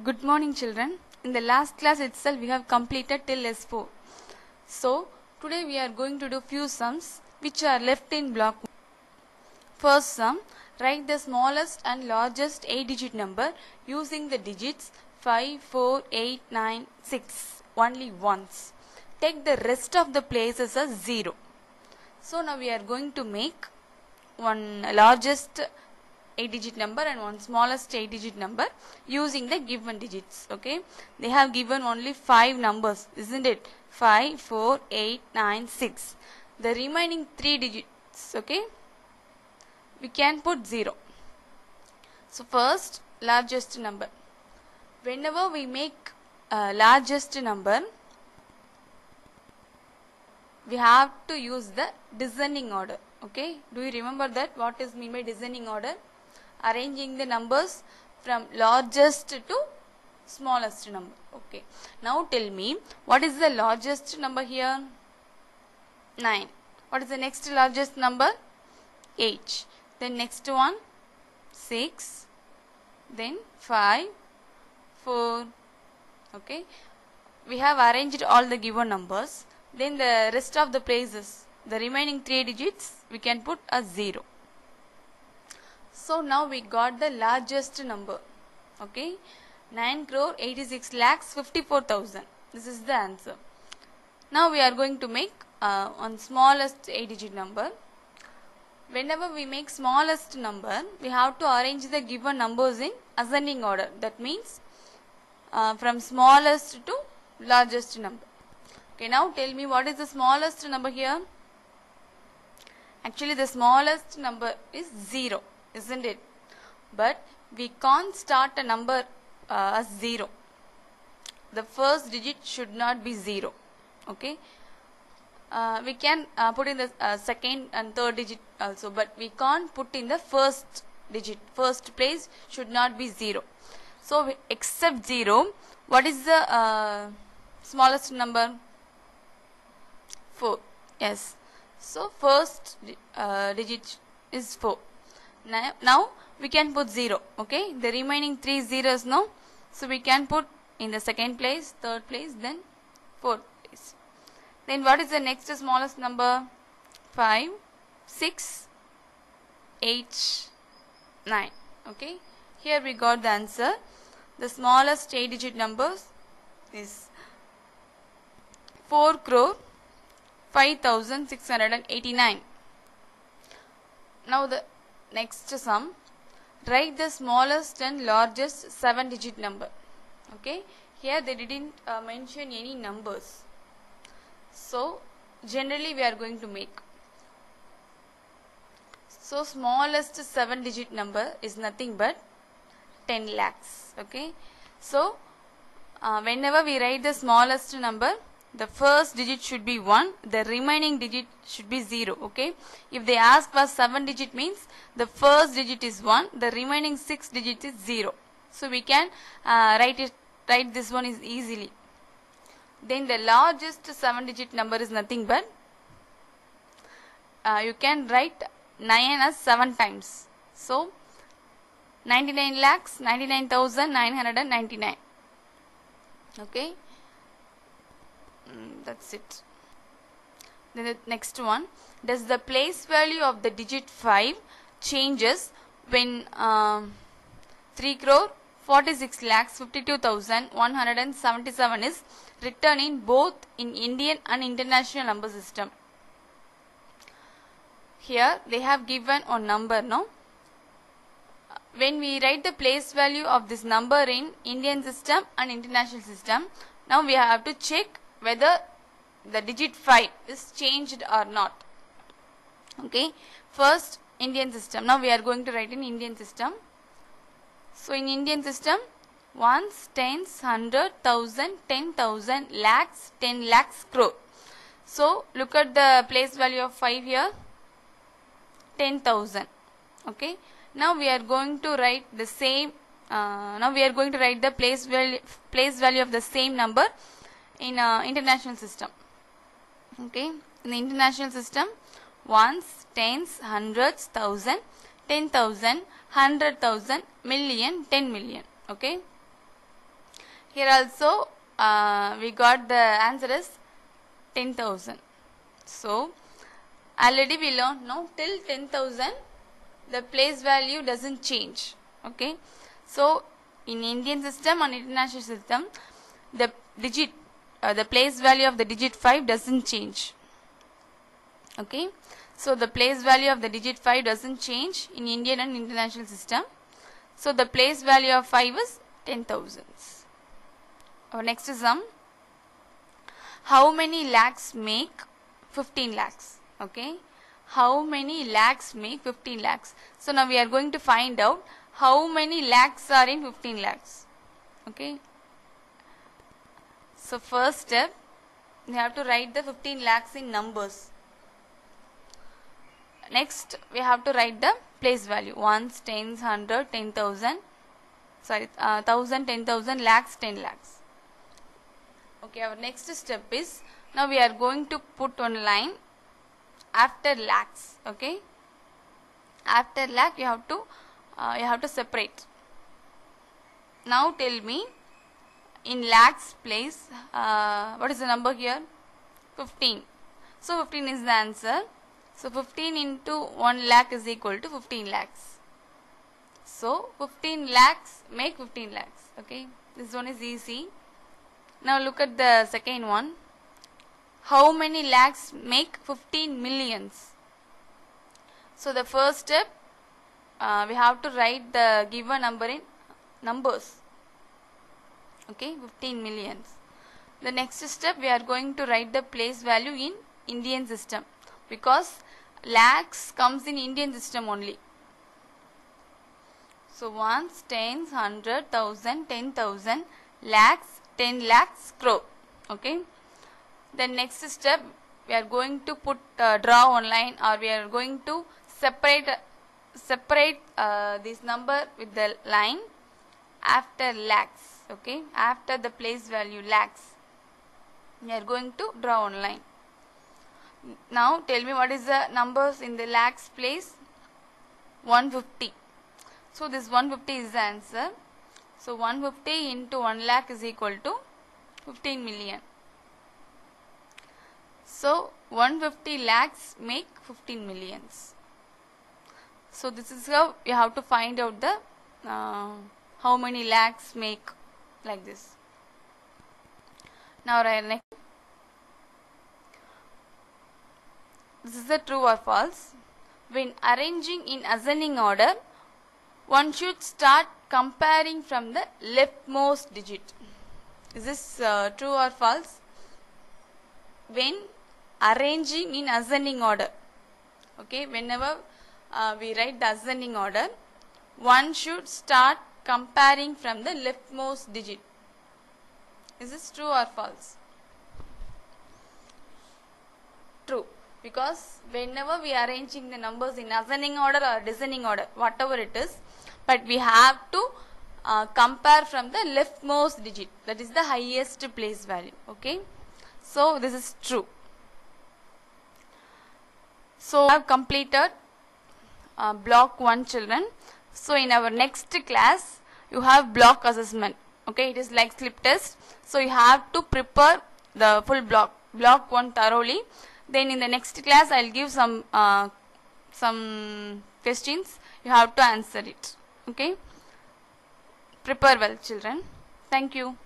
Good morning, children. In the last class itself, we have completed till S4. So, today we are going to do few sums which are left in block 1. First sum, write the smallest and largest 8-digit number using the digits 5, 4, 8, 9, 6 only once. Take the rest of the places as 0. So, now we are going to make one largest 8-digit number and one smallest 8-digit number using the given digits. Okay, they have given only 5 numbers, isn't it? 5, 4, 8, 9, 6. The remaining 3 digits, okay, we can put 0. So first, largest number. Whenever we make a largest number, we have to use the descending order. Okay, do you remember that? What is meant by descending order? Arranging the numbers from largest to smallest number. Okay, now tell me, what is the largest number here? 9. What is the next largest number? 8. Then next one 6. Then 5, 4. Okay, we have arranged all the given numbers. Then the rest of the places, the remaining 3 digits, we can put as 0. So now we got the largest number. Okay, 9,86,54,000. This is the answer. Now we are going to make one smallest 8-digit number. Whenever we make smallest number, we have to arrange the given numbers in ascending order. That means from smallest to largest number. Okay, now tell me, what is the smallest number here? Actually, the smallest number is 0. Isn't it? But we can't start a number as 0. The first digit should not be 0. Okay, we can put in the second and third digit also, but we can't put in the first digit. First place should not be 0. So except 0, what is the smallest number? 4. Yes, so first digit is 4. Now we can put 0. Okay, the remaining 3 zeros now, so we can put in the second place, third place, then fourth place. Then what is the next smallest number? 5, 6, 8, 9. Okay, here we got the answer. The smallest 8-digit numbers is 4,05,689. Now the next sum, write the smallest and largest 7-digit number. Okay, here they didn't mention any numbers. So generally we are going to make. So smallest 7-digit number is nothing but 10 lakhs. Okay, so whenever we write the smallest number, the first digit should be 1, the remaining digit should be 0. Okay, if they ask for 7-digit means the first digit is 1, the remaining 6 digit is 0. So we can write this one is easily. Then the largest 7-digit number is nothing but you can write 9 as 7 times. So 99,99,999. Okay, that's it. Then the next one, does the place value of the digit 5 changes when 3,46,52,177 is written in both in Indian and international number system? Here they have given a number, no? When we write the place value of this number in Indian system and international system, now we have to check whether the digit 5 is changed or not. Okay, first Indian system. Now we are going to write in Indian system. So in Indian system, ones, tens, 100, 1,000, 10,000, lakhs, 10 lakhs, crore. So look at the place value of 5 here, 10,000. Okay, now we are going to write the same. Now we are going to write the place value of the same number in international system. Okay, in the international system, ones, tens, hundreds, 1,000, 10,000, 100,000, million, 10 million. Okay, Here also we got the answer is 10,000. So already we learned now till 10,000 the place value doesn't change. Okay. So in Indian system and international system, the digit the place value of the digit 5 doesn't change. Okay. So the place value of the digit 5 doesn't change in Indian and international system. So the place value of 5 is 10,000. Our next sum. How many lakhs make 15 lakhs? Okay. How many lakhs make 15 lakhs? So now we are going to find out how many lakhs are in 15 lakhs. Okay. So first step, we have to write the 15 lakhs in numbers. Next, we have to write the place value. Ones, tens, 100, 10,000. Sorry, 1,000, 10,000, lakhs, 10 lakhs. Okay, our next step is, now we are going to put one line after lakhs. Okay. After lakh, you have to separate. Now tell me, in lakhs place, what is the number here? 15. So 15 is the answer. So 15 into 1 lakh is equal to 15 lakhs. So 15 lakhs make 15 lakhs. Okay. This one is easy. Now look at the second one. How many lakhs make 15 millions? So the first step, we have to write the given number in numbers. Okay, 15 millions. The next step, we are going to write the place value in Indian system, because lakhs comes in Indian system only. So ones, tens, 100, 1,000, 10,000, lakhs, 10 lakhs, crore. Okay. The next step, we are going to draw one line, or we are going to separate this number with the line after lakhs. Okay, after the place value lakhs, we are going to draw one line. Now tell me what is the numbers in the lakhs place? 150. So this 150 is the answer. So 150 into 1 lakh is equal to 15 million. So 150 lakhs make 15 millions. So this is how you have to find out the how many lakhs make, like this. Now next, this is the true or false. When arranging in ascending order, one should start comparing from the leftmost digit. Is this true or false? When arranging in ascending order, okay, whenever we write the ascending order, one should start comparing from the leftmost digit. Is this true or false? True, because whenever we are arranging the numbers in ascending order or descending order, whatever it is, but we have to compare from the leftmost digit, that is the highest place value. Okay, so this is true. So I have completed block 1, children. So in our next class, you have block assessment. Okay, it is like slip test. So you have to prepare the full block 1 thoroughly. Then in the next class, I will give some questions. You have to answer it. Okay, prepare well, children. Thank you.